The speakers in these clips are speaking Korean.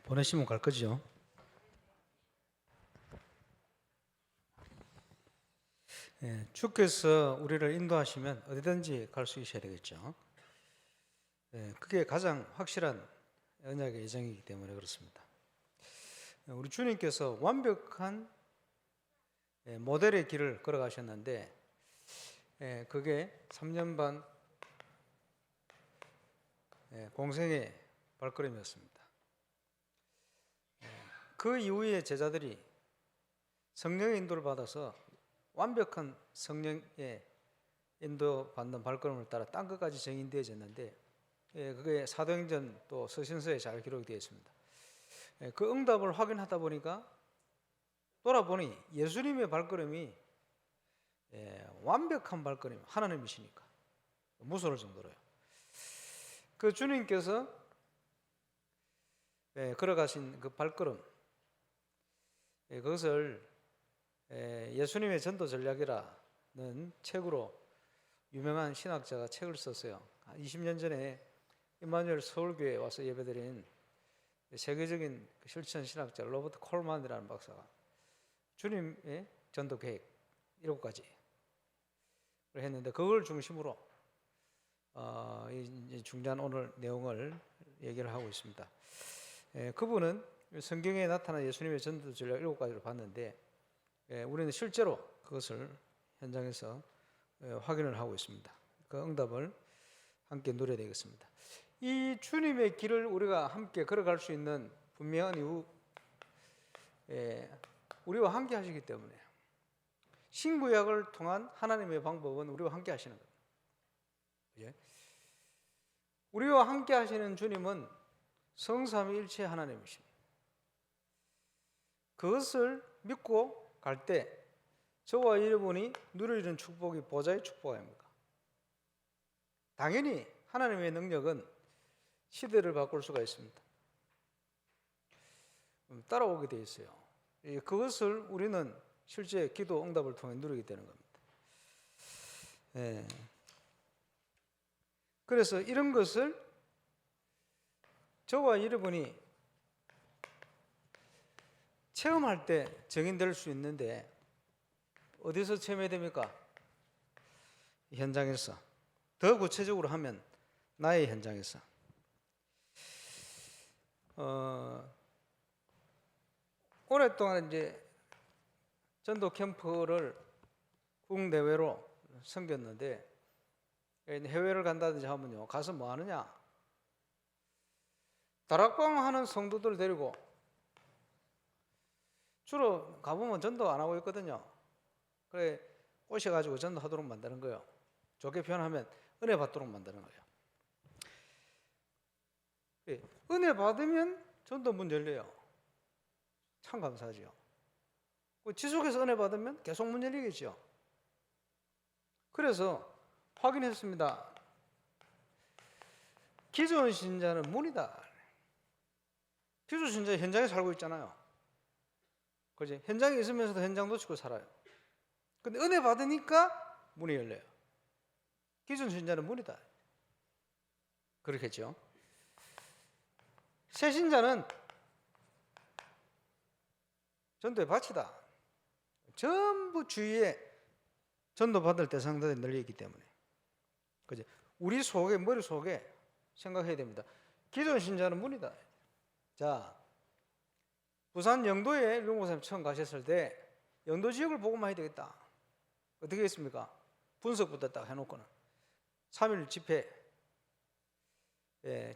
보내시면 갈 거죠. 주께서 우리를 인도하시면 어디든지 갈 수 있어야 되겠죠. 그게 가장 확실한 언약의 예정이기 때문에 그렇습니다. 우리 주님께서 완벽한 모델의 길을 걸어가셨는데 그게 3년 반 공생의 발걸음이었습니다. 그 이후에 제자들이 성령의 인도를 받아서 완벽한 성령의 인도받는 발걸음을 따라 땅 끝까지 정인되어졌는데 그게 사도행전 또 서신서에 잘 기록되어 있습니다. 그 응답을 확인하다 보니까 돌아보니 예수님의 발걸음이 완벽한 발걸음, 하나님이시니까 무서울 정도로요. 그 주님께서 걸어가신 그 발걸음, 그것을 예수님의 전도 전략이라는 책으로 유명한 신학자가 책을 썼어요. 20년 전에 임마누엘 서울교회에 와서 예배드린 세계적인 실천 신학자 로버트 콜만이라는 박사가 주님의 전도 계획 7가지 했는데 그걸 중심으로 이제 중요한 오늘 내용을 얘기를 하고 있습니다. 그분은 성경에 나타난 예수님의 전도 전략 7가지를 봤는데 우리는 실제로 그것을 현장에서 확인을 하고 있습니다. 그 응답을 함께 누려야 되겠습니다. 이 주님의 길을 우리가 함께 걸어갈 수 있는 분명한 이유, 우리와 함께 하시기 때문에 신구약을 통한 하나님의 방법은 우리와 함께 하시는 거예요. 우리와 함께 하시는 주님은 성삼위일체 하나님이십니다. 그것을 믿고 갈 때 저와 여러분이 누리는 축복이 보좌의 축복 아닙니까? 당연히 하나님의 능력은 시대를 바꿀 수가 있습니다. 따라오게 되어 있어요. 그것을 우리는 실제 기도 응답을 통해 누리게 되는 겁니다. 그래서 이런 것을 저와 여러분이 체험할 때 정인될 수 있는데 어디서 체험해야 됩니까? 현장에서. 더 구체적으로 하면 나의 현장에서. 오랫동안 이제 전도 캠프를 국내외로 섬겼는데 해외를 간다든지 하면요, 가서 뭐 하느냐? 다락방 하는 성도들 데리고 주로 가보면 전도 안 하고 있거든요. 그래 꼬셔가지고 전도하도록 만드는 거예요. 좋게 표현하면 은혜 받도록 만드는 거예요. 은혜 받으면 전도 문 열려요. 참 감사하죠. 지속해서 은혜 받으면 계속 문 열리겠죠. 그래서 확인했습니다. 기존 신자는 문이다. 기존 신자 현장에 살고 있잖아요. 그렇지? 현장에 있으면서도 현장 놓치고 살아요. 근데 은혜 받으니까 문이 열려요. 기존 신자는 문이다. 그렇겠죠? 새 신자는 전도의 밭이다. 전부 주위에 전도 받을 대상들이 널려 있기 때문에. 그죠? 우리 속에, 머릿속에 생각해야 됩니다. 기존 신자는 문이다. 자, 부산 영도에 류목사님 처음 가셨을 때 영도 지역을 보고만 해야 되겠다. 어떻게 했습니까? 분석부터 딱 해놓고는 3일 집회,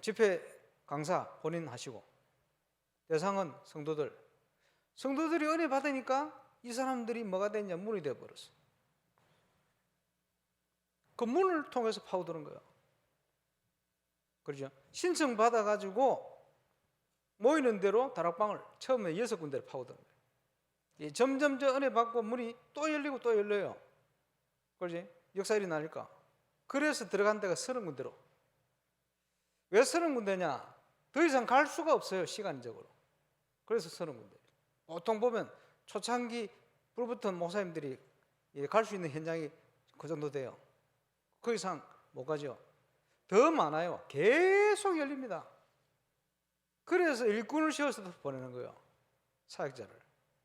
집회 강사 본인 하시고 대상은 성도들이 은혜 받으니까 이 사람들이 뭐가 됐냐? 문이 되어버렸어. 그 문을 통해서 파고드는 거예요. 그렇죠? 신청 받아가지고 모이는 대로 다락방을 처음에 6군데를 파고드는 거예요. 점점 은혜 받고 문이 또 열리고 또 열려요. 그렇지? 역사일이 나니까. 그래서 들어간 데가 30군데로. 왜 30군데냐? 더 이상 갈 수가 없어요, 시간적으로. 그래서 30군데. 보통 보면 초창기 불붙은 목사님들이 갈 수 있는 현장이 그 정도 돼요. 그 이상 못 가죠. 더 많아요. 계속 열립니다. 그래서 일꾼을 씌워서 보내는 거예요. 사역자를.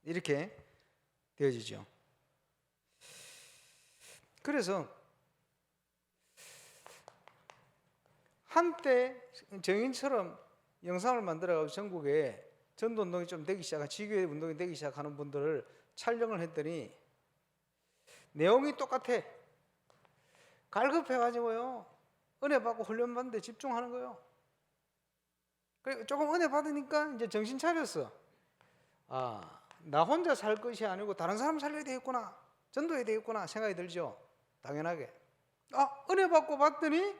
이렇게 되어지죠. 그래서 한때 정인처럼 영상을 만들어가지고 전국에 전도운동이 좀 되기 시작한, 지교회 운동이 되기 시작하는 분들을 촬영을 했더니 내용이 똑같아. 갈급해가지고요, 은혜 받고 훈련 받는데 집중하는 거예요. 그리고 조금 은혜 받으니까 이제 정신 차렸어. 아, 나 혼자 살 것이 아니고 다른 사람 살려야 되겠구나, 전도해야 되겠구나 생각이 들죠. 당연하게. 은혜 받고 봤더니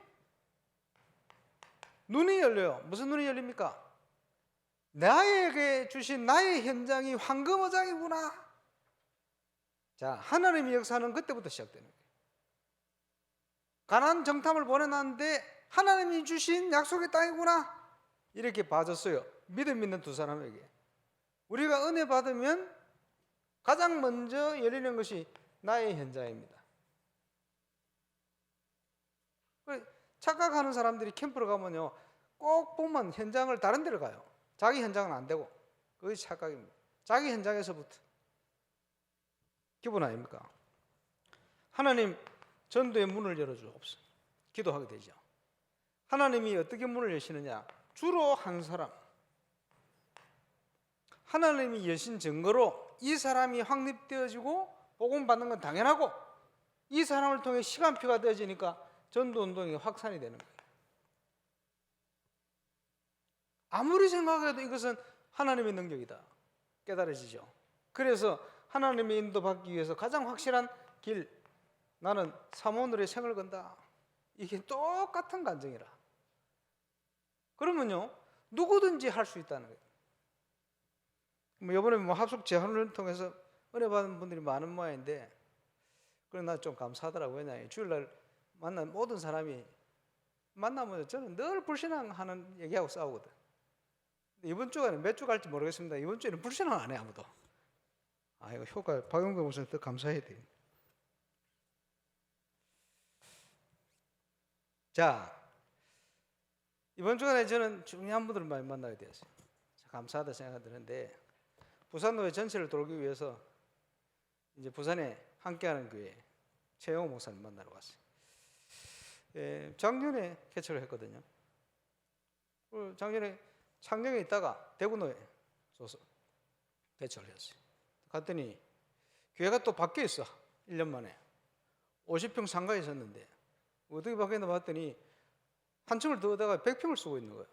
눈이 열려요. 무슨 눈이 열립니까? 나에게 주신 나의 현장이 황금어장이구나. 자, 하나님의 역사는 그때부터 시작되는 거예요. 가나안 정탐을 보내놨는데 하나님이 주신 약속의 땅이구나, 이렇게 봐줬어요. 믿음 있는 두 사람에게. 우리가 은혜 받으면 가장 먼저 열리는 것이 나의 현장입니다. 착각하는 사람들이 캠프를 가면요, 꼭 보면 현장을 다른 데를 가요. 자기 현장은 안 되고. 그것이 착각입니다. 자기 현장에서부터. 기분 아닙니까? 하나님, 전도의 문을 열어주옵소서. 기도하게 되죠. 하나님이 어떻게 문을 여시느냐? 주로 한 사람, 하나님이 여신 증거로 이 사람이 확립되어지고 복음 받는 건 당연하고, 이 사람을 통해 시간표가 되어지니까 전도운동이 확산이 되는 거예요. 아무리 생각해도 이것은 하나님의 능력이다 깨달아지죠. 그래서 하나님의 인도받기 위해서 가장 확실한 길, 나는 사모늘의 생을 건다, 이게 똑같은 간증이라. 그러면요, 누구든지 할 수 있다는 거예요. 이번에 합숙 제안을 통해서 은혜 받은 분들이 많은 모양인데, 그래 나 좀 감사하더라고요. 왜냐하면 주일날 만난 모든 사람이 만나면 저는 늘 불신앙하는 얘기하고 싸우거든. 이번 주에는 몇 주 갈지 모르겠습니다. 이번 주에는 불신앙 안 해, 아무도. 이거 효과, 박영배 목사님 더 감사해야 돼. 자, 이번 주간에 저는 중요한 분들을 많이 만나게 되었어요. 감사하다 생각하는데, 부산노회 전체를 돌기 위해서 이제 부산에 함께하는 교회 최영호 목사님 만나러 왔어요. 작년에 개최를 했거든요. 작년에 창녕에 있다가 대구노회 소서 개최를 했어요. 갔더니 교회가 또 바뀌어 있어. 1년 만에 50평 상가에 있었는데 어떻게 바뀌었나 봤더니 한 층을 더 얻다가 100평을 쓰고 있는 거예요.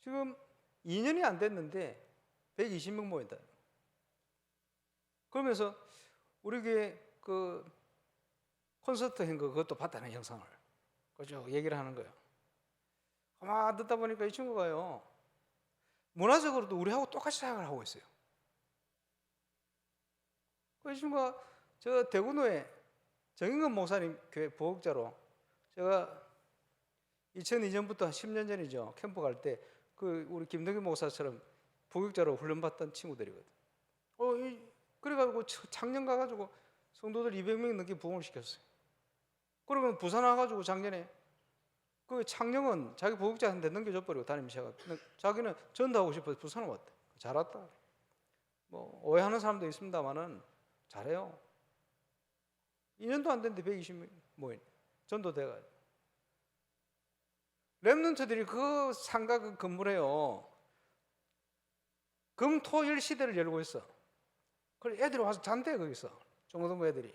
지금 2년이 안 됐는데 120명 모인다. 그러면서 우리 교회 그 콘서트 한 거 그것도 봤다는 영상을 그죠? 얘기를 하는 거예요. 가만 듣다 보니까 이 친구가요, 문화적으로도 우리하고 똑같이 생각을 하고 있어요. 이 친구가 저 대구노회 정인근 목사님 교회 부목자로, 제가 2002년부터 10년 전이죠, 캠프 갈 때 그 우리 김동규 목사처럼 부교육자로 훈련받던 친구들이거든. 그래가지고 작년 가가지고 성도들 200명 넘게 부흥을 시켰어요. 그러면 부산 와가지고 작년에 그 창녕은 자기 부교육자한테 넘겨줘 버리고 담임시가 자기는 전도하고 싶어서 부산을 왔대. 잘 왔다. 뭐 오해하는 사람도 있습니다만은 잘해요. 2년도 안 됐는데 120명 모인 전도돼가지고. 렘넌트들이 그 상가 그 건물에요, 금토일 시대를 열고 있어. 그래 애들이 와서 잔대 거기서 중고등부 애들이.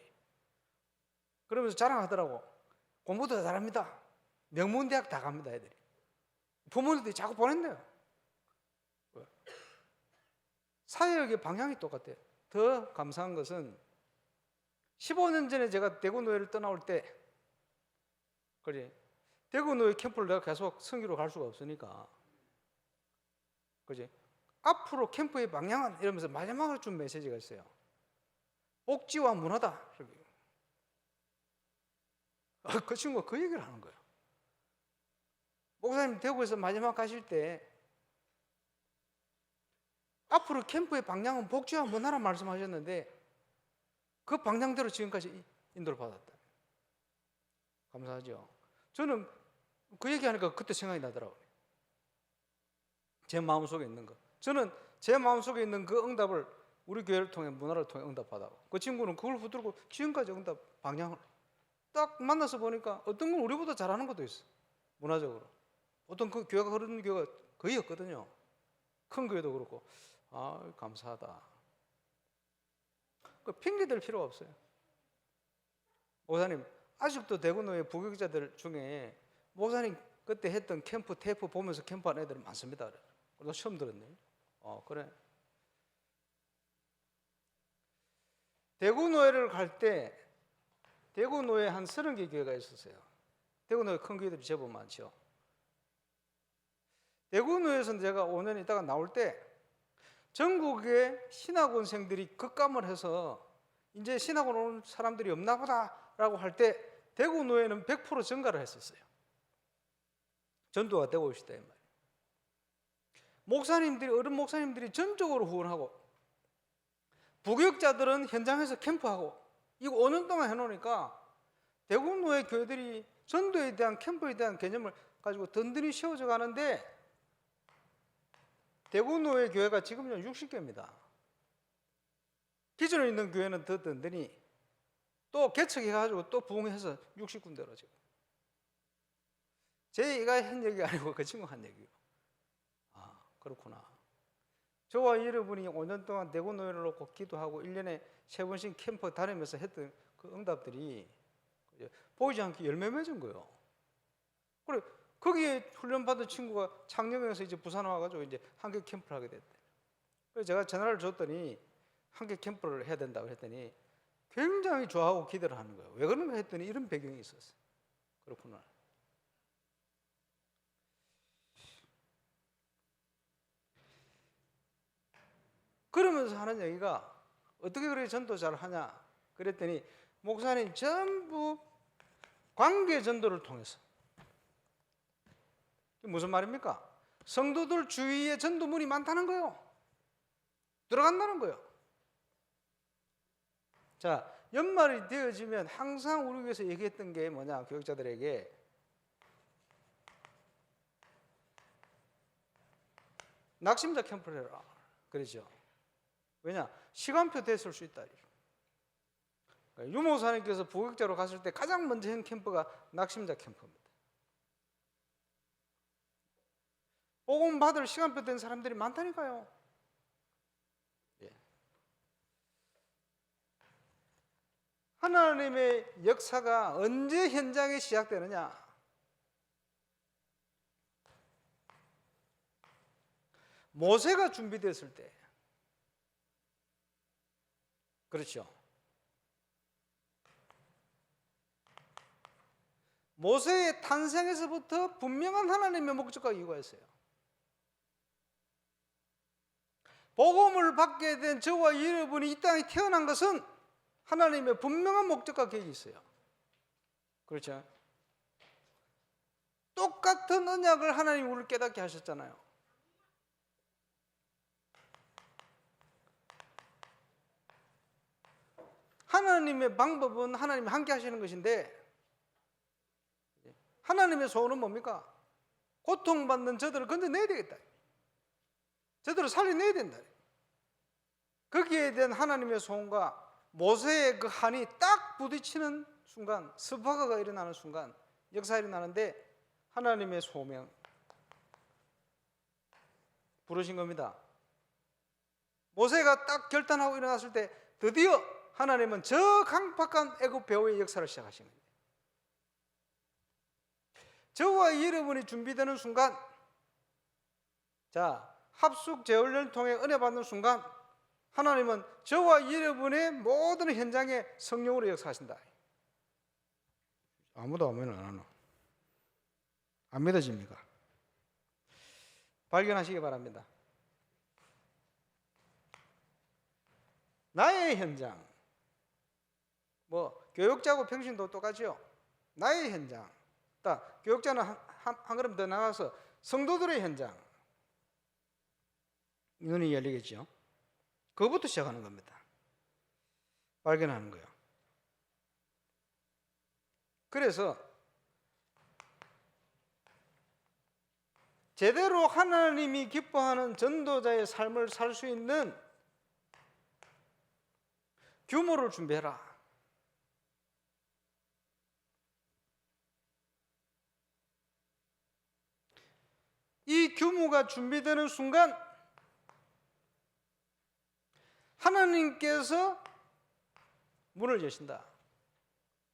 그러면서 자랑하더라고. 공부도 잘합니다. 명문대학 다 갑니다 애들이. 부모님들이 자꾸 보낸대요. 사역의 방향이 똑같아요. 더 감사한 것은 15년 전에 제가 대구노회를 떠나올 때, 그래 대구노회 캠프를 내가 계속 성기로 갈 수가 없으니까, 그지? 앞으로 캠프의 방향은 이러면서 마지막으로 준 메시지가 있어요. 복지와 문화다. 그 친구가 그 얘기를 하는 거예요. 목사님 대구에서 마지막 가실 때 앞으로 캠프의 방향은 복지와 문화라 말씀하셨는데 그 방향대로 지금까지 인도를 받았다. 감사하죠. 저는 그 얘기하니까 그때 생각이 나더라고요. 제 마음속에 있는 거. 저는 제 마음속에 있는 그 응답을 우리 교회를 통해, 문화를 통해 응답받아고, 그 친구는 그걸 붙들고 지금까지 응답 방향을 딱 만나서 보니까 어떤 건 우리보다 잘하는 것도 있어. 문화적으로 어떤 그 교회가 흐르는 교회가 거의 없거든요. 큰 교회도 그렇고. 아, 감사하다. 그 핑계 댈 필요가 없어요. 목사님, 아직도 대구노회 부교육자들 중에 목사님 그때 했던 캠프 테이프 보면서 캠프하는 애들 많습니다. 너 처음 들었네. 그래. 대구노회를 갈 때 대구노회 한 30개 교회가 있었어요. 대구노회 큰 교회들이 제법 많죠. 대구노회에서 제가 5년 있다가 나올 때 전국의 신학원생들이 급감을 해서 이제 신학원 오는 사람들이 없나 보다라고 할 때 대구노회는 100% 증가를 했었어요. 전도가 되고 있다 이 말이에요. 목사님들이, 어른 목사님들이 전적으로 후원하고 부교육자들은 현장에서 캠프하고, 이거 5년 동안 해놓으니까 대구노회 교회들이 전도에 대한, 캠프에 대한 개념을 가지고 든든히 세워져 가는데, 대구노회 교회가 지금요 60개입니다. 기존에 있는 교회는 더 든든히 또 개척해가지고 또 부흥해서 60군데로 지금. 제가 한 얘기가 아니고 그 친구가 한 얘기예요. 아, 그렇구나. 저와 여러분이 5년 동안 대구노회를 놓고 기도하고 1년에 3번씩 캠프 다니면서 했던 그 응답들이 보이지 않게 열매 맺은 거예요. 그래, 거기에 훈련받은 친구가 창녕에서 이제 부산 와가지고 이제 한계 캠프를 하게 됐대. 그래서 제가 전화를 줬더니 한계 캠프를 해야 된다고 했더니 굉장히 좋아하고 기대를 하는 거예요. 왜 그런가 했더니 이런 배경이 있었어요. 그렇구나. 그러면서 하는 얘기가 어떻게 그렇게 전도 잘 하냐 그랬더니, 목사님 전부 관계 전도를 통해서. 무슨 말입니까? 성도들 주위에 전도문이 많다는 거예요. 들어간다는 거예요. 자, 연말이 되어지면 항상 우리 교회에서 얘기했던 게 뭐냐, 교육자들에게 낙심자 캠프를 해라 그러죠. 왜냐? 시간표 됐을 수 있다. 유 목사님께서 부교육자로 갔을 때 가장 먼저 한 캠프가 낙심자 캠프입니다. 복음 받을 시간표 된 사람들이 많다니까요. 예. 하나님의 역사가 언제 현장에 시작되느냐? 모세가 준비됐을 때. 그렇죠. 모세의 탄생에서부터 분명한 하나님의 목적과 이유가 있어요. 복음을 받게 된 저와 여러분이 이 땅에 태어난 것은 하나님의 분명한 목적과 계획이 있어요. 그렇죠? 똑같은 언약을 하나님이 우리를 깨닫게 하셨잖아요. 하나님의 방법은 하나님이 함께 하시는 것인데, 하나님의 소원은 뭡니까? 고통받는 저들을 건져내야 되겠다. 저들을 살려내야 된다. 거기에 대한 하나님의 소원과 모세의 그 한이 딱 부딪히는 순간, 스파가가 일어나는 순간 역사가 일어나는데, 하나님의 소명 부르신 겁니다. 모세가 딱 결단하고 일어났을 때 드디어 하나님은 저 강팍한 애굽 배후의 역사를 시작하신 겁니다. 저와 여러분이 준비되는 순간, 자, 합숙 재훈련을 통해 은혜 받는 순간, 하나님은 저와 여러분의 모든 현장에 성령으로 역사하신다. 아무도 아멘 안 하나? 안 믿어집니까? 발견하시기 바랍니다. 나의 현장, 교육자고 평신도 똑같죠. 나의 현장. 교육자는 한 걸음 더 나가서 성도들의 현장. 눈이 열리겠죠. 그것부터 시작하는 겁니다. 발견하는 거예요. 그래서 제대로 하나님이 기뻐하는 전도자의 삶을 살 수 있는 규모를 준비해라. 이 규모가 준비되는 순간 하나님께서 문을 여신다.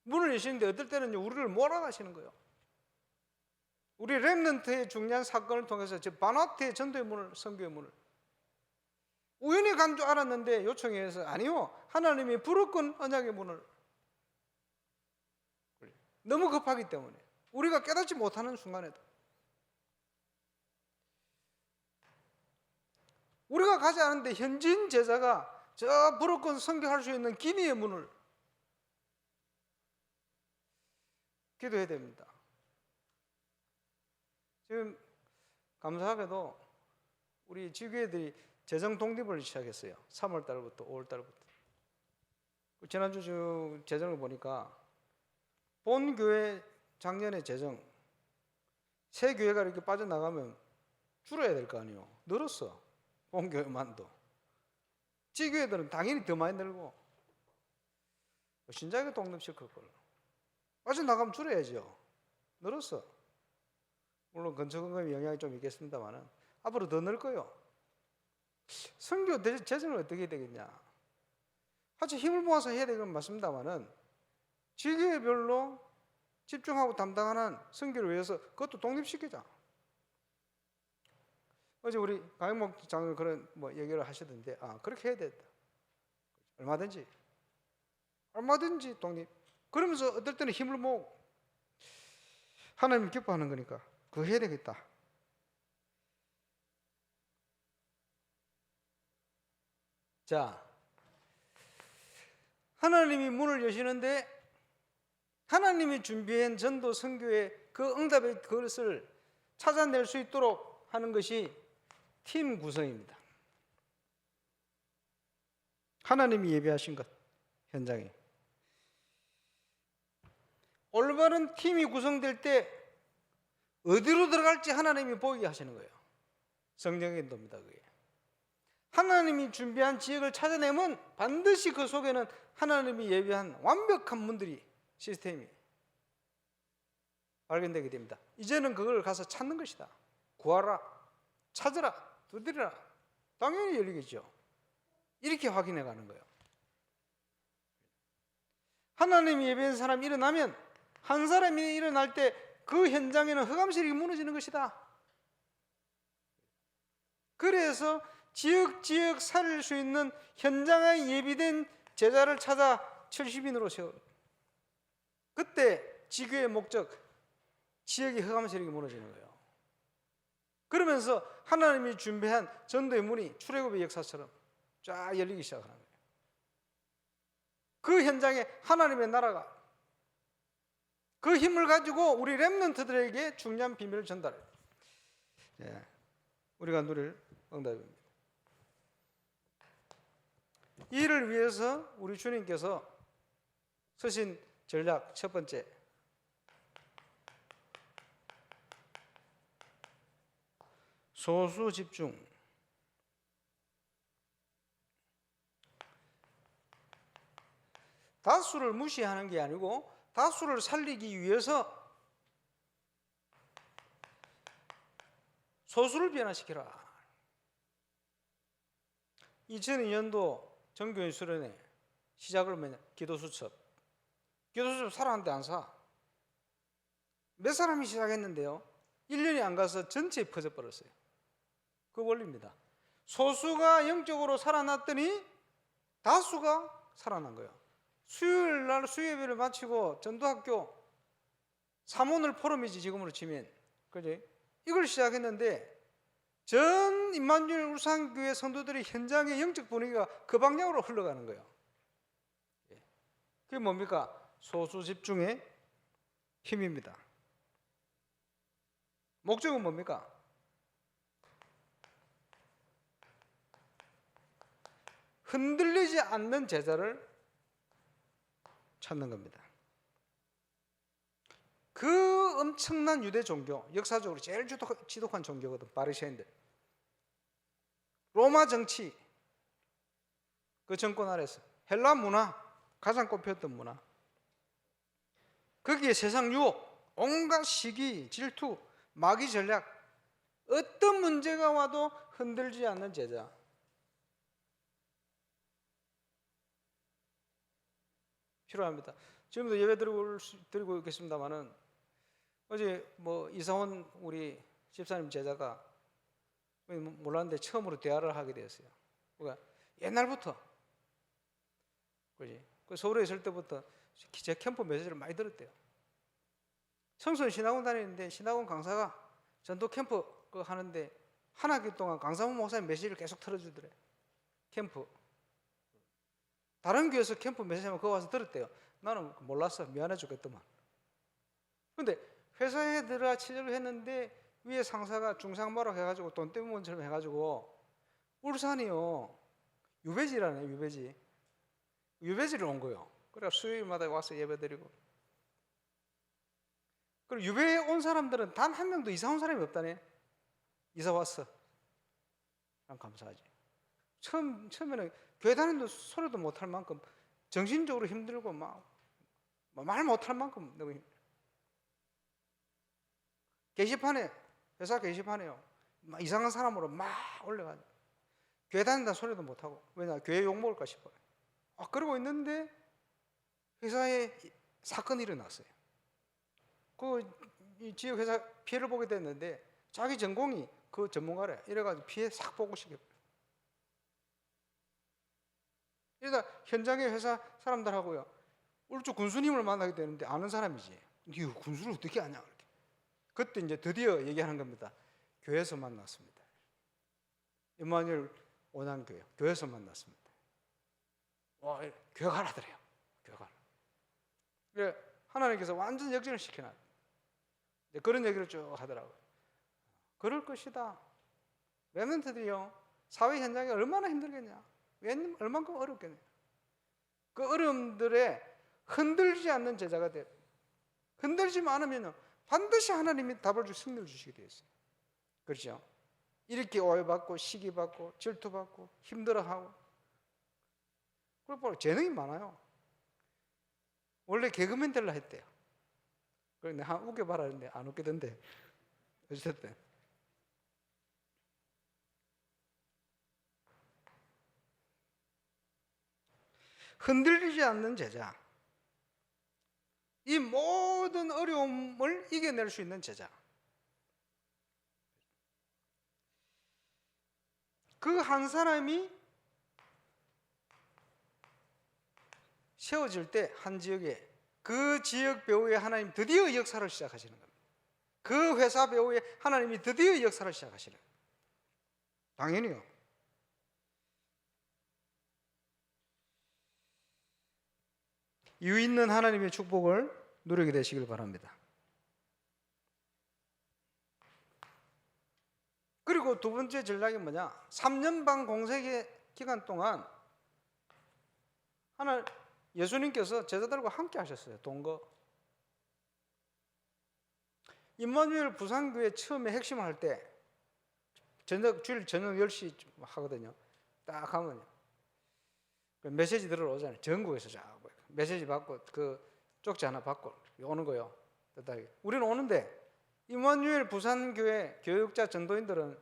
문을 여시는데 어떨 때는 우리를 몰아가시는 거예요. 우리 렘넌트의 중요한 사건을 통해서 저 바나트의 전도의 문을, 선교의 문을 우연히 간 줄 알았는데 요청해서 아니요, 하나님이 부르건 언약의 문을 너무 급하기 때문에 우리가 깨닫지 못하는 순간에도 우리가 가지 않은데 현지인 제자가 저 부르건 선교할 수 있는 기니의 문을 기도해야 됩니다. 지금 감사하게도 우리 지교회들이 재정 독립을 시작했어요. 3월 달부터 5월 달부터. 지난주 재정을 보니까 본 교회 작년에 재정, 새 교회가 이렇게 빠져나가면 줄어야 될 거 아니에요. 늘었어. 본 교회만도. 지교회들은 당연히 더 많이 늘고 신자에게 독립시킬 걸. 빠져나가면 줄여야죠. 늘었어. 물론 건축원금의 영향이 좀 있겠습니다만 앞으로 더 늘 거요. 선교 재정을 어떻게 해야 되겠냐. 같이 힘을 모아서 해야 되는 건 맞습니다만 지교회별로 집중하고 담당하는 선교를 위해서 그것도 독립시키자. 어제 우리 강영목 장로님 그런 얘기를 하시던데 그렇게 해야 된다. 얼마든지 독립. 그러면서 어떨 때는 힘을 모으고 하나님 기뻐하는 거니까 그거 해야 되겠다. 자, 하나님이 문을 여시는데 하나님이 준비한 전도 선교의 그 응답의 그것을 찾아낼 수 있도록 하는 것이 팀 구성입니다. 하나님이 예비하신 것, 현장에 올바른 팀이 구성될 때 어디로 들어갈지 하나님이 보이게 하시는 거예요. 성령의 인도입니다. 그게. 하나님이 준비한 지역을 찾아내면 반드시 그 속에는 하나님이 예비한 완벽한 문들이, 시스템이 발견되게 됩니다. 이제는 그걸 가서 찾는 것이다. 구하라, 찾으라, 두드리라. 당연히 열리겠죠. 이렇게 확인해 가는 거예요. 하나님이 예비한 사람이 일어나면 한 사람이 일어날 때 그 현장에는 흑암실이 무너지는 것이다. 그래서 지역 살릴 수 있는 현장에 예비된 제자를 찾아 70인으로 세워. 그때 지교의 목적, 지역의 흑암실이 무너지는 거예요. 그러면서 하나님이 준비한 전도의 문이 출애굽의 역사처럼 쫙 열리기 시작하는 거예요. 그 현장에 하나님의 나라가 그 힘을 가지고 우리 렘넌트들에게 중요한 비밀을 전달해요. 우리가 누릴 응답입니다. 이를 위해서 우리 주님께서 쓰신 전략 첫 번째, 소수 집중. 다수를 무시하는 게 아니고 다수를 살리기 위해서 소수를 변화시키라. 2002년도 정교인 수련회 시작을 뭐냐? 기도수첩. 기도수첩 사람한테 안 사. 몇 사람이 시작했는데요. 1년이 안 가서 전체에 퍼져버렸어요. 그 원리입니다. 소수가 영적으로 살아났더니 다수가 살아난 거예요. 수요일 날 수요예배를 마치고 전도학교 사모늘 포럼이지 지금으로 치면, 그지? 이걸 시작했는데 전 임마누엘 울산교회 성도들이 현장의 영적 분위기가 그 방향으로 흘러가는 거예요. 그게 뭡니까? 소수 집중의 힘입니다. 목적은 뭡니까? 흔들리지 않는 제자를 찾는 겁니다. 그 엄청난 유대 종교, 역사적으로 제일 지독한 종교거든. 바리새인들. 로마 정치, 그 정권 아래서 헬라 문화, 가장 꼽혔던 문화. 거기에 세상 유혹, 온갖 시기, 질투, 마귀 전략, 어떤 문제가 와도 흔들지 않는 제자. 필요합니다. 지금도 예배 드리고 있겠습니다만은 어제 뭐 이사원 우리 집사님 제자가 몰랐는데 처음으로 대화를 하게 되었어요. 그러니까 옛날부터, 그지? 서울에 있을 때부터 제 캠프 메시지를 많이 들었대요. 청소년 신학원 다니는데 신학원 강사가 전도 캠프 하는데 한 학기 동안 강사모 목사님 메시지를 계속 틀어주더래. 캠프. 다른 교회에서 캠프 메시지만 그거 와서 들었대요. 나는 몰랐어. 미안해 죽겠더만. 근데 회사에 들어가 취직을 했는데 위에 상사가 중상모락 해가지고 돈 때문처럼 해가지고 울산이요. 유배지라네, 유배지. 유배지를 온 거예요. 그래 수요일마다 와서 예배드리고. 그리고 유배에 온 사람들은 단 한 명도 이사 온 사람이 없다네. 이사 왔어. 난 감사하지. 처음에는 교회 다니는데 소리도 못할 만큼 정신적으로 힘들고 말 못할 만큼 너무 힘들어. 게시판에, 회사 게시판에요. 이상한 사람으로 막 올려가지고 교회 다닌다는 소리도 못하고. 왜냐? 교회 욕먹을까 싶어요. 그러고 있는데 회사에 사건이 일어났어요. 이 지역 회사 피해를 보게 됐는데 자기 전공이 그 전문가래. 이래가지고 피해 싹 보고 싶어요. 이러다 현장에 회사 사람들하고요. 울주 군수님을 만나게 되는데 아는 사람이지. 이 군수를 어떻게 아냐? 이렇게. 그때 이제 드디어 얘기하는 겁니다. 교회에서 만났습니다. 임마누엘 원안교회 교회에서 만났습니다. 와, 교회 가라더래요. 교회 가라. 그래 하나님께서 완전 역전을 시켜놔. 그런 얘기를 쭉 하더라고요. 그럴 것이다. 렘넌트들이요. 사회 현장이 얼마나 힘들겠냐. 얼만큼 어렵겠냐. 그 어려움들에 흔들지 않는 제자가 돼. 흔들지 않으면 반드시 하나님이 답을 승리를 주시게 되어 있어요. 그렇죠? 이렇게 오해받고 시기받고 질투받고 힘들어하고. 그리고 재능이 많아요. 원래 개그맨 되려 했대요. 그런데 웃겨봐라 했는데 안 웃기던데. 어쨌든 흔들리지 않는 제자. 이 모든 어려움을 이겨낼 수 있는 제자. 그 한 사람이 세워질 때 한 지역에 그 지역 배후에 하나님 드디어 역사를 시작하시는 겁니다. 그 회사 배후에 하나님이 드디어 역사를 시작하시는 겁니다. 당연히요. 이유 있는 하나님의 축복을 누리게 되시길 바랍니다. 그리고 두 번째 전략이 뭐냐? 3년 반 공생의 기간 동안 예수님께서 제자들과 함께 하셨어요. 동거. 임마누엘 부산교회 처음에 핵심을 할 때 주일 저녁 10시 하거든요. 딱 하면요. 메시지 들어오잖아요. 전국에서 자꾸 메시지 받고 그 쪽지 하나 받고 오는 거예요. 우리는 오는데 임마누엘 부산교회 교육자 전도인들은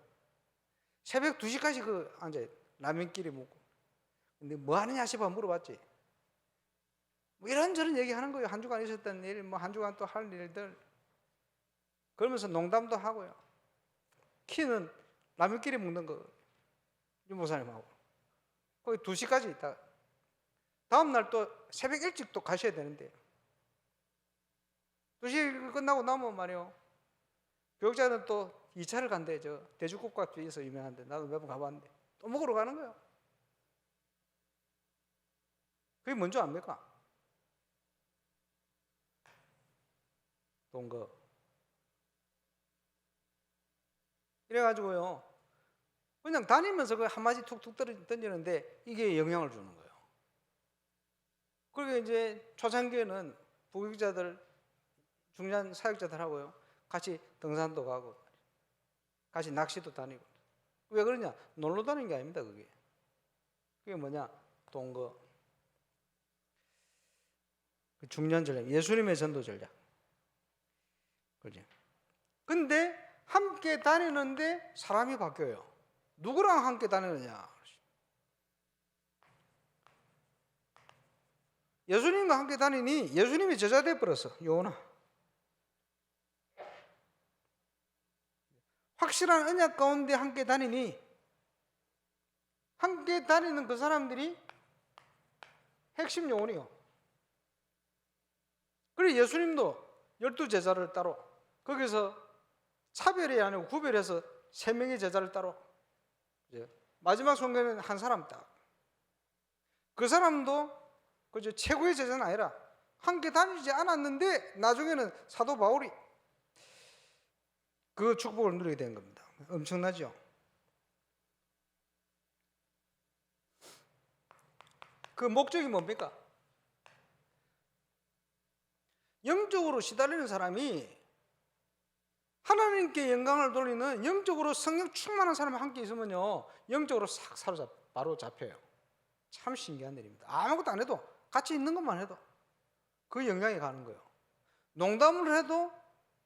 새벽 2시까지 앉아요. 라면끼리 먹고. 근데 뭐 하느냐 싶어 물어봤지. 뭐 이런저런 얘기하는 거예요. 한 주간 있었던 일, 뭐 한 주간 또 할 일들. 그러면서 농담도 하고요. 키는 라면끼리 먹는 거. 윤 목사님하고. 거기 2시까지 있다. 다음 날 또 새벽 일찍 또 가셔야 되는데 2시 끝나고 나면 말이요. 교육자는 또 2차를 간대. 저 돼지국밥집에서 유명한데 나도 몇 번 가봤는데 또 먹으러 가는 거예요. 그게 뭔지 압니까? 동거. 이래가지고요. 그냥 다니면서 그 한마디 툭툭 던지는데 이게 영향을 주는 거예요. 그리고 이제 초창기에는 부교육자들 중년 사역자들하고요 같이 등산도 가고 같이 낚시도 다니고. 왜 그러냐? 놀러 다니는 게 아닙니다. 그게 뭐냐? 동거. 중년 전략, 예수님의 전도 전략. 그지? 근데 함께 다니는데 사람이 바뀌어요. 누구랑 함께 다니느냐? 예수님과 함께 다니니 예수님이 제자 돼 버렸어. 요나. 확실한 언약 가운데 함께 다니니 함께 다니는 그 사람들이 핵심 요원이요. 그리고 예수님도 12제자를 따로 거기서 차별이 아니고 구별해서 3명의 제자를 따로 마지막 순간에는 한 사람 딱. 그 사람도 그저 최고의 제자는 아니라 함께 다니지 않았는데 나중에는 사도 바울이 그 축복을 누리게 된 겁니다. 엄청나죠? 그 목적이 뭡니까? 영적으로 시달리는 사람이 하나님께 영광을 돌리는 영적으로 성령 충만한 사람과 함께 있으면요 영적으로 싹 바로 잡혀요. 참 신기한 일입니다. 아무것도 안 해도 같이 있는 것만 해도 그 영향이 가는 거예요. 농담을 해도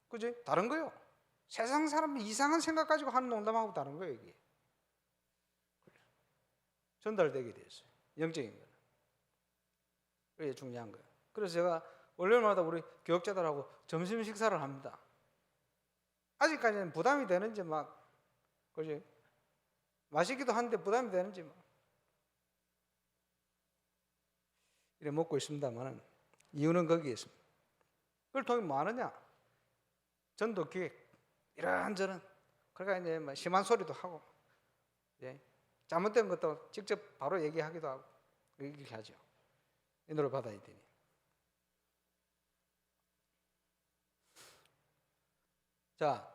그지 다른 거예요. 세상 사람이 이상한 생각 가지고 하는 농담하고 다른 거예요. 이게 전달되게 돼 있어요. 영적인 거는. 그게 중요한 거예요. 그래서 제가 월요일마다 우리 교역자들하고 점심 식사를 합니다. 아직까지는 부담이 되는지 막 그지 맛있기도 한데 부담이 되는지 막 이래 먹고 있습니다만은 이유는 거기에 있습니다. 그걸 통해 뭐 하느냐? 전도 기획 이런저런 그러니까 이제 뭐 심한 소리도 하고 잘못된 것도 직접 바로 얘기하기도 하고 이렇게 하죠. 인도를 받아야 되니. 자,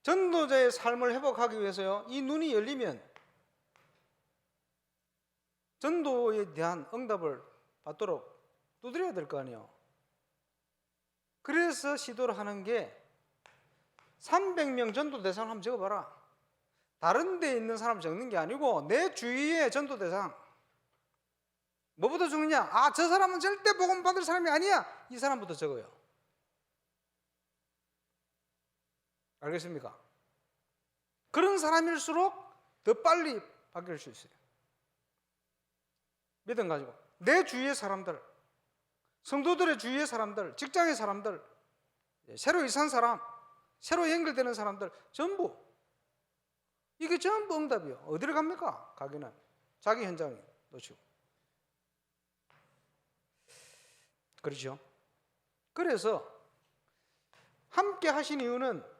전도자의 삶을 회복하기 위해서요, 이 눈이 열리면 전도에 대한 응답을 받도록 두드려야 될 거 아니에요. 그래서 시도를 하는 게 300명 전도 대상을 한번 적어봐라. 다른 데 있는 사람 적는 게 아니고 내 주위의 전도 대상. 뭐부터 적느냐? 아, 저 사람은 절대 복음 받을 사람이 아니야. 이 사람부터 적어요. 알겠습니까? 그런 사람일수록 더 빨리 바뀔 수 있어요. 믿음 가지고 내 주위의 사람들, 성도들의 주위의 사람들, 직장의 사람들, 새로 이산 사람, 새로 연결되는 사람들 전부 이게 전부 응답이요. 어디를 갑니까? 가기는 자기 현장에 놓치고. 그렇죠? 그래서 함께 하신 이유는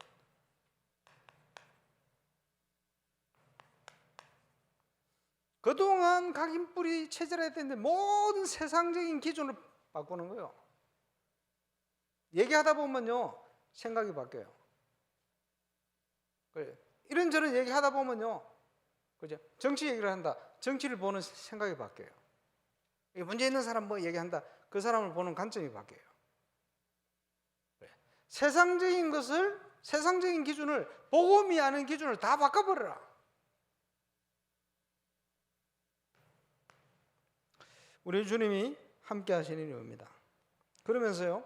그동안 각인뿌리 체질했는데 모든 세상적인 기준을 바꾸는 거예요. 얘기하다 보면요 생각이 바뀌어요. 그래. 이런저런 얘기하다 보면요, 그죠? 정치 얘기를 한다. 정치를 보는 생각이 바뀌어요. 문제 있는 사람 뭐 얘기한다. 그 사람을 보는 관점이 바뀌어요. 그래. 세상적인 것을, 세상적인 기준을, 복음이 아는 기준을 다 바꿔버려라. 우리 주님이 함께 하시는 이유입니다. 그러면서요,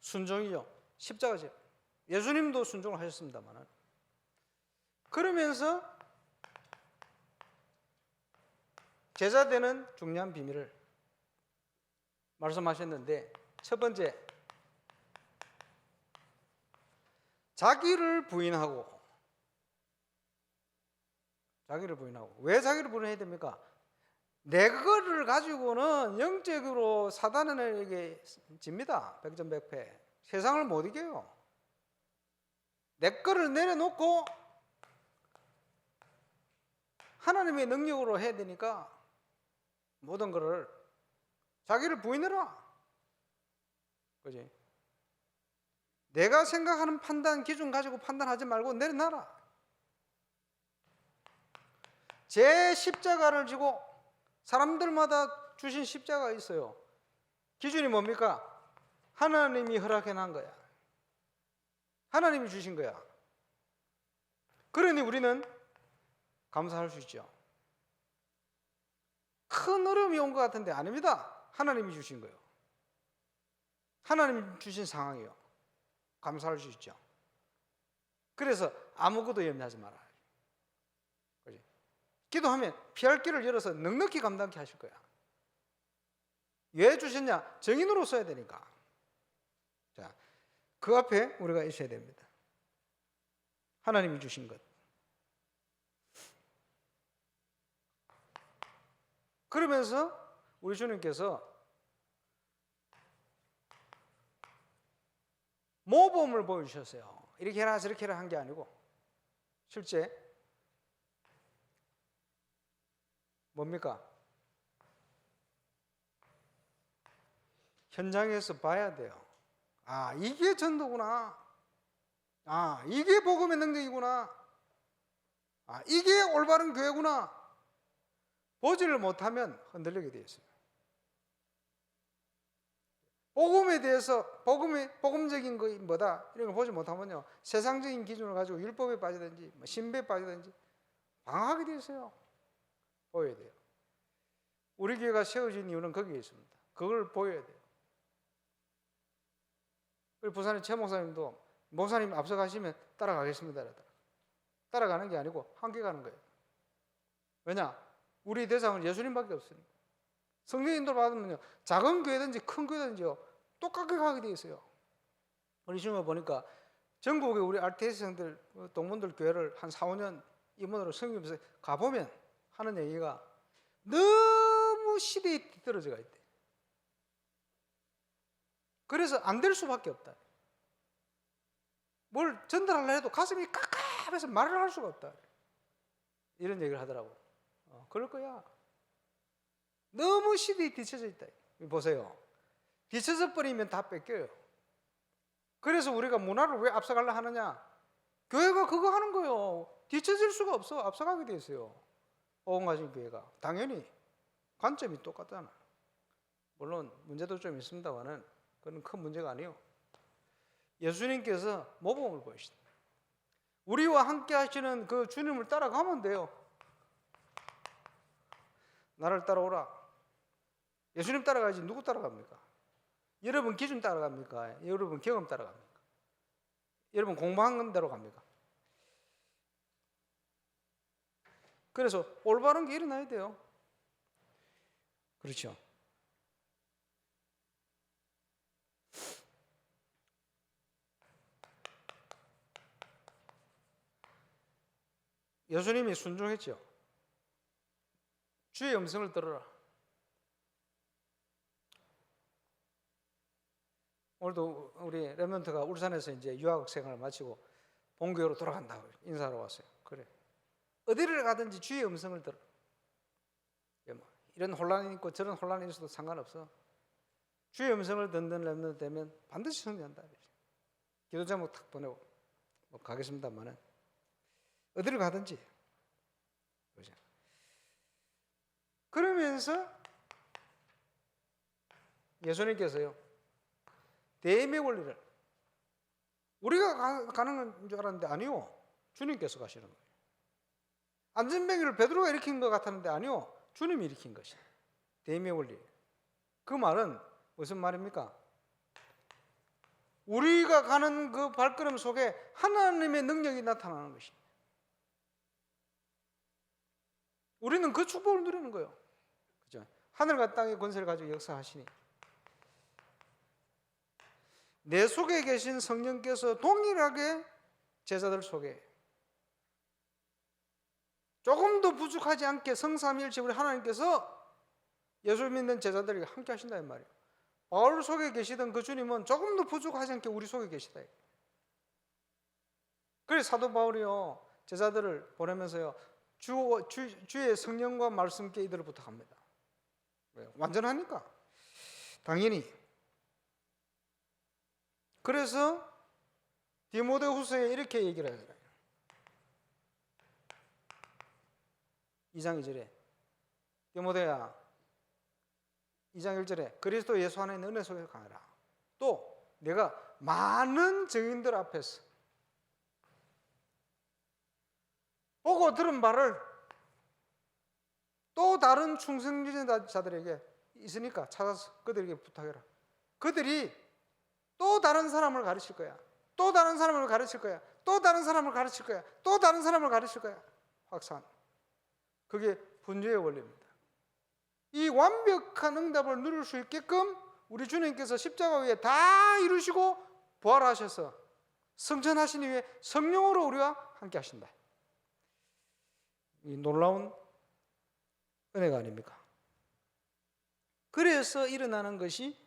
순종이요. 십자가죠. 예수님도 순종을 하셨습니다만 그러면서 제자 되는 중요한 비밀을 말씀하셨는데 첫 번째, 자기를 부인하고. 왜 자기를 부인해야 됩니까? 내 거를 가지고는 영적으로 사단에게 집니다. 백전백패. 세상을 못 이겨요. 내 거를 내려놓고 하나님의 능력으로 해야 되니까 모든 거를 자기를 부인해라. 그지? 내가 생각하는 판단 기준 가지고 판단하지 말고 내려놔라. 제 십자가를 지고 사람들마다 주신 십자가가 있어요. 기준이 뭡니까? 하나님이 허락해 난 거야. 하나님이 주신 거야. 그러니 우리는 감사할 수 있죠. 큰 어려움이 온 것 같은데 아닙니다. 하나님이 주신 거예요. 하나님이 주신 상황이요. 감사할 수 있죠. 그래서 아무것도 염려하지 말아요. 그렇지? 기도하면 피할 길을 열어서 넉넉히 감당케 하실 거야. 왜 주셨냐? 정인으로 써야 되니까. 자, 그 앞에 우리가 있어야 됩니다. 하나님이 주신 것. 그러면서 우리 주님께서 모범을 보여주셨어요. 이렇게 해라 저렇게 해라 한 게 아니고 실제 뭡니까? 현장에서 봐야 돼요. 아, 이게 전도구나. 아, 이게 복음의 능력이구나. 아, 이게 올바른 교회구나. 보지를 못하면 흔들리게 되어 있어요. 복음에 대해서 복음적인 거 뭐다 이런 걸 보지 못하면요, 세상적인 기준을 가지고 율법에 빠지든지 신배에 빠지든지 방황하게 되어 있어요. 보여야 돼요. 우리 교회가 세워진 이유는 거기에 있습니다. 그걸 보여야 돼요. 우리 부산의 최 목사님도 목사님 앞서가시면 따라가겠습니다. 따라가는 게 아니고 함께 가는 거예요. 왜냐? 우리 대상은 예수님밖에 없으니까. 성령 인도를 받으면요, 작은 교회든지 큰 교회든지요 똑같게 가게 돼 있어요. 우리 지금 보니까 전국의 우리 RTS생들 동문들 교회를 한 4, 5년 임원으로 섬기면서 가보면 하는 얘기가 너무 시대에 뒤떨어져가 있대. 그래서 안 될 수밖에 없다. 뭘 전달하려 해도 가슴이 깝깝해서 말을 할 수가 없다. 이런 얘기를 하더라고. 그럴 거야. 너무 시대에 뒤쳐져 있다. 보세요. 뒤쳐져 버리면 다 뺏겨요. 그래서 우리가 문화를 왜 앞서가려 하느냐? 교회가 그거 하는 거예요. 뒤쳐질 수가 없어. 앞서가게 돼 있어요. 복음 가진 교회가. 당연히 관점이 똑같잖아. 물론 문제도 좀 있습니다만은 그건 큰 문제가 아니에요. 예수님께서 모범을 보이시다. 우리와 함께 하시는 그 주님을 따라가면 돼요. 나를 따라오라. 예수님 따라가야지 누구 따라갑니까? 여러분 기준 따라갑니까? 여러분 경험 따라갑니까? 여러분 공부한 대로 갑니까? 그래서 올바른 게 일어나야 돼요. 그렇죠. 예수님이 순종했죠. 주의 음성을 들어라. 오늘도 우리 렘넌트가 울산에서 이제 유학 생활을 마치고 본교회로 돌아간다고 인사하러 왔어요. 그래. 어디를 가든지 주의 음성을 들어. 이런 혼란이 있고 저런 혼란이 있어도 상관없어. 주의 음성을 듣는 렘넌트 되면 반드시 승리한다. 기도 제목 탁 보내고 가겠습니다만은 어디를 가든지. 그렇죠. 그러면서 예수님께서요, 대임의 원리를 우리가 가는 줄 알았는데 아니요. 주님께서 가시는 거예요. 안전뱅이를 베드로가 일으킨 것 같았는데 아니요. 주님이 일으킨 것이에요. 대임의 원리. 그 말은 무슨 말입니까? 우리가 가는 그 발걸음 속에 하나님의 능력이 나타나는 것입니다. 우리는 그 축복을 누리는 거예요. 그죠? 하늘과 땅의 권세를 가지고 역사하시니 내 속에 계신 성령께서 동일하게 제자들 속에 조금도 부족하지 않게 성삼일체 우리 하나님께서 예수 믿는 제자들에게 함께 하신다 이 말이에요. 바울 속에 계시던 그 주님은 조금도 부족하지 않게 우리 속에 계시다. 그래서 사도 바울이요 제자들을 보내면서요 주의 성령과 말씀께 이들을 부탁합니다. 왜요? 완전하니까 당연히. 그래서 디모데후서에 이렇게 얘기를 해요. 2장 2절에 디모데야 2장 1절에 그리스도 예수 안에 있는 은혜 속에서 강하라. 또 내가 많은 증인들 앞에서 보고 들은 바를 또 다른 충성진 자들에게 있으니까 찾아서 그들에게 부탁해라. 그들이 또 다른 사람을 가르칠 거야. 또 다른 사람을 가르칠 거야. 또 다른 사람을 가르칠 거야. 또 다른 사람을 가르칠 거야. 확산. 그게 분주의 원리입니다. 이 완벽한 응답을 누릴 수 있게끔 우리 주님께서 십자가 위에 다 이루시고 부활하셔서 성천하신 이후에 성령으로 우리와 함께 하신다. 이 놀라운 은혜가 아닙니까? 그래서 일어나는 것이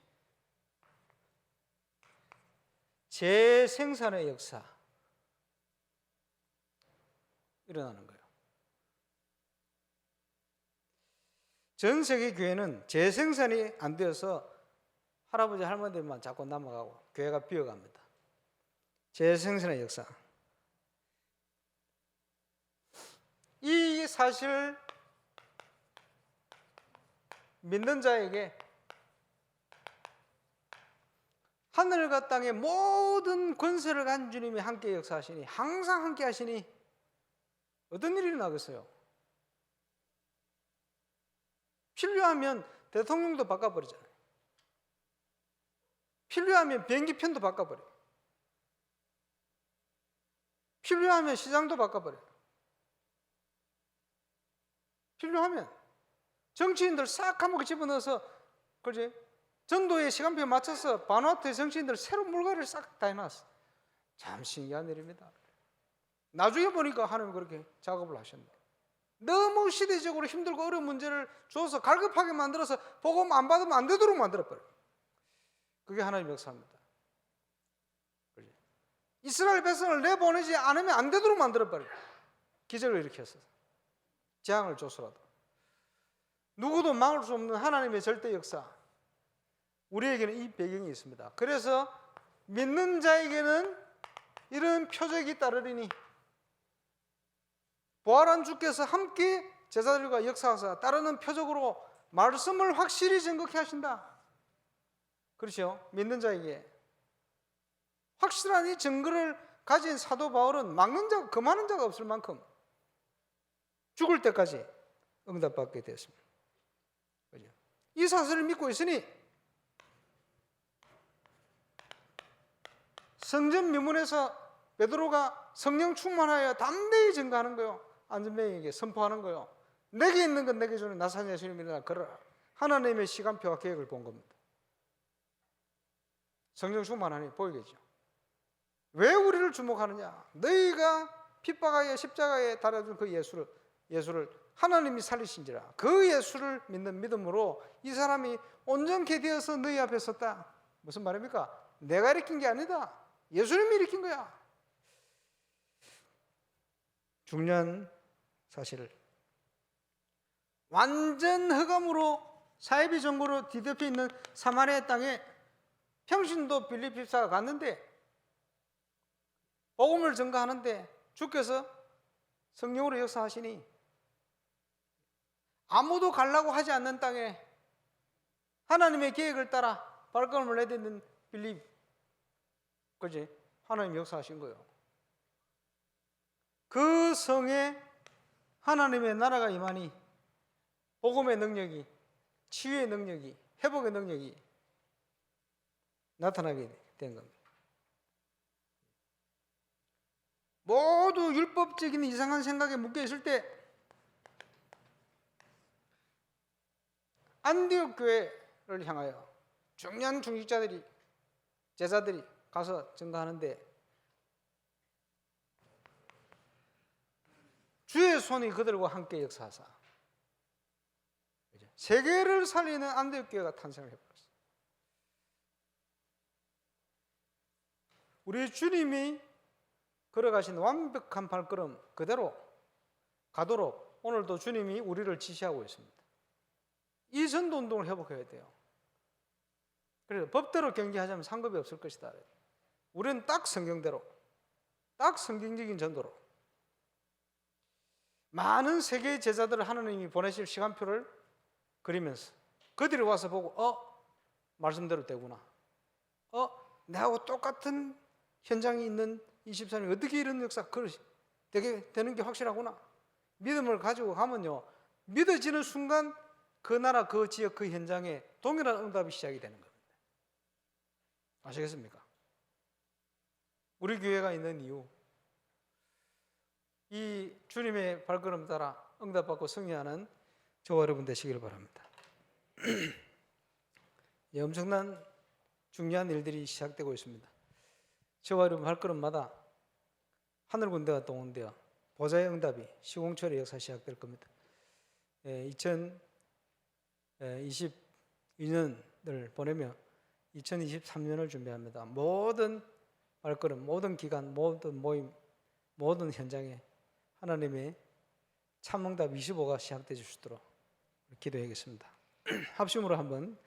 재생산의 역사 일어나는 거예요. 전 세계 교회는 재생산이 안 되어서 할아버지 할머니들만 자꾸 남아가고 교회가 비어갑니다. 재생산의 역사. 이 사실을 믿는 자에게 하늘과 땅의 모든 권세를 가진 주님이 함께 역사하시니, 항상 함께 하시니 어떤 일이 나겠어요? 필요하면 대통령도 바꿔버리잖아요. 필요하면 비행기편도 바꿔버려요. 필요하면 시장도 바꿔버려요. 필요하면 정치인들 싹 한몫 집어넣어서, 그렇지? 전도의 시간표에 맞춰서 바누아투의 정치인들 새로운 물건을 싹 다 해놨어. 참 신기한 일입니다. 나중에 보니까 하나님 그렇게 작업을 하셨네. 너무 시대적으로 힘들고 어려운 문제를 줘서 갈급하게 만들어서 복음 안 받으면 안 되도록 만들어버려요. 그게 하나님 역사입니다. 그렇지? 이스라엘 백성을 내보내지 않으면 안 되도록 만들어버려요. 기적을 일으켰어요. 재앙을 줘서라도. 누구도 막을 수 없는 하나님의 절대 역사. 우리에게는 이 배경이 있습니다. 그래서 믿는 자에게는 이런 표적이 따르리니 부활한 주께서 함께 제자들과 역사하사 따르는 표적으로 말씀을 확실히 증거케 하신다. 그렇죠? 믿는 자에게 확실한 이 증거를 가진 사도 바울은 막는 자가 금하는 자가 없을 만큼 죽을 때까지 응답받게 되었습니다. 그렇죠? 이 사실을 믿고 있으니 성전 미문에서 베드로가 성령 충만하여 담대히 증거하는 거요. 안전뱅이에게 선포하는 거요. 내게 있는 건 내게 주는 나사렛 예수님이라 걸어라. 하나님의 시간표와 계획을 본 겁니다. 성령 충만하니 보이겠죠. 왜 우리를 주목하느냐? 너희가 핍박하여 십자가에 달아준 그 예수를 하나님이 살리신지라. 그 예수를 믿는 믿음으로 이 사람이 온전케 되어서 너희 앞에 섰다. 무슨 말입니까? 내가 일으킨 게 아니다. 예수님이 일으킨 거야. 중요한 사실을 완전 흑암으로 사이비 정보로 뒤덮여 있는 사마리아 땅에 평신도 빌립 집사가 갔는데 복음을 전가하는데 주께서 성령으로 역사하시니 아무도 가려고 하지 않는 땅에 하나님의 계획을 따라 발걸음을 내딛는 빌립, 그지? 하나님 역사하신 거예요. 그 성에 하나님의 나라가 임하니 복음의 능력이, 치유의 능력이, 회복의 능력이 나타나게 된 겁니다. 모두 율법적인 이상한 생각에 묶여 있을 때 안디옥 교회를 향하여 중요한 중직자들이, 제자들이 가서 증거하는데 주의 손이 그들과 함께 역사하사 세계를 살리는 안디옥 교회가 탄생을 해버렸어요. 우리 주님이 걸어가신 완벽한 발걸음 그대로 가도록 오늘도 주님이 우리를 지시하고 있습니다. 이 전도운동을 회복해야 돼요. 그래서 법대로 경기하자면 상급이 없을 것이다. 우리는 딱 성경대로, 딱 성경적인 전도로 많은 세계의 제자들을 하나님이 보내실 시간표를 그리면서 그들이 와서 보고 말씀대로 되구나. 내하고 똑같은 현장이 있는 24년 어떻게 이런 역사 되게 되는 게 확실하구나. 믿음을 가지고 가면요, 믿어지는 순간 그 나라, 그 지역, 그 현장에 동일한 응답이 시작이 되는 겁니다. 아시겠습니까? 우리 교회가 있는 이유, 이 주님의 발걸음 따라 응답받고 승리하는 저와 여러분 되시기를 바랍니다. 엄청난 중요한 일들이 시작되고 있습니다. 저와 여러분 발걸음마다 하늘 군대가 또 온대요. 보좌의 응답이 시공철의 역사 시작될 겁니다. 2022년을 보내며 2023년을 준비합니다. 모든 발걸음, 모든 기간, 모든 모임, 모든 현장에 하나님의 참응답 25가 시작되어 주시도록 기도하겠습니다. 합심으로 한번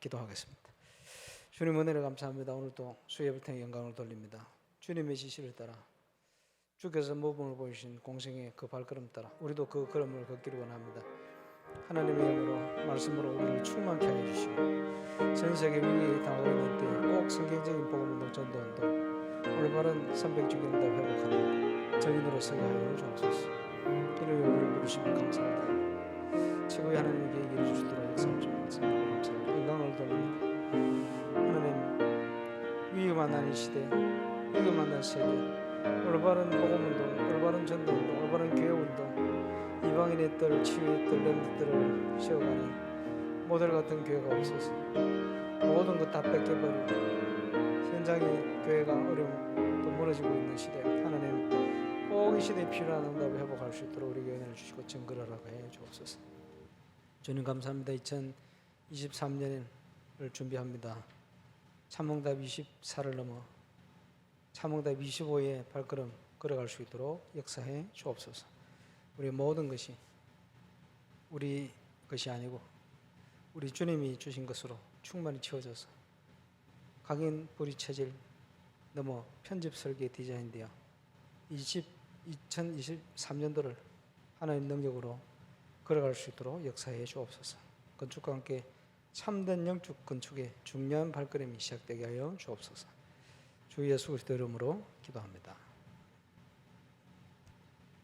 기도하겠습니다. 주님 은혜를 감사합니다. 오늘도 수 예배를 통해 영광을 돌립니다. 주님의 지시를 따라 주께서 모범을 보이신 공생의 그 발걸음 따라 우리도 그 걸음을 걷기를 원합니다. 하나님의 영으로 말씀으로 우리를 충만케 하여 주시고 전 세계 위기에 당하고 있는 때에 꼭 성경적인 복음운동 전도운동 올바른 300주기응답 회복하는 정인으로 서게 하여 주옵소서. 이를 우리를 부르시면 감사합니다. 최고의 하나님께 이르 주시도록 역사를 좀 감사합니다. 영광을 돌립니다. 하나님, 위기 만난 이 시대, 위기 만난 세계, 올바른 복음운동, 올바른 전도운동, 올바른 교회운동, 이방인의 뜰, 치유의 뜰, 렘드들을 세워가는 모델 같은 교회가 없어서 모든 것 다 뺏겨버리고 현장의 교회가 어려움 또 무너지고 있는 시대, 하나님 꼭 이 시대에 필요한 응답을 회복할 수 있도록 우리에게 은혜를 주시고 증거하라고 해 주옵소서. 주님 감사합니다. 2023년을 준비합니다. 참응답 24를 넘어 참응답 25의 발걸음 걸어갈 수 있도록 역사해 주옵소서. 우리 모든 것이 우리 것이 아니고 우리 주님이 주신 것으로 충만히 채워져서 각인 불이 체질 넘어 편집 설계 디자인되어 2023년도를 하나님 능력으로 걸어갈 수 있도록 역사해 주옵소서. 건축과 함께 참된 영적 건축의 중요한 발걸음이 시작되게 하여 주옵소서. 주 예수 그리스도 이름으로 기도합니다.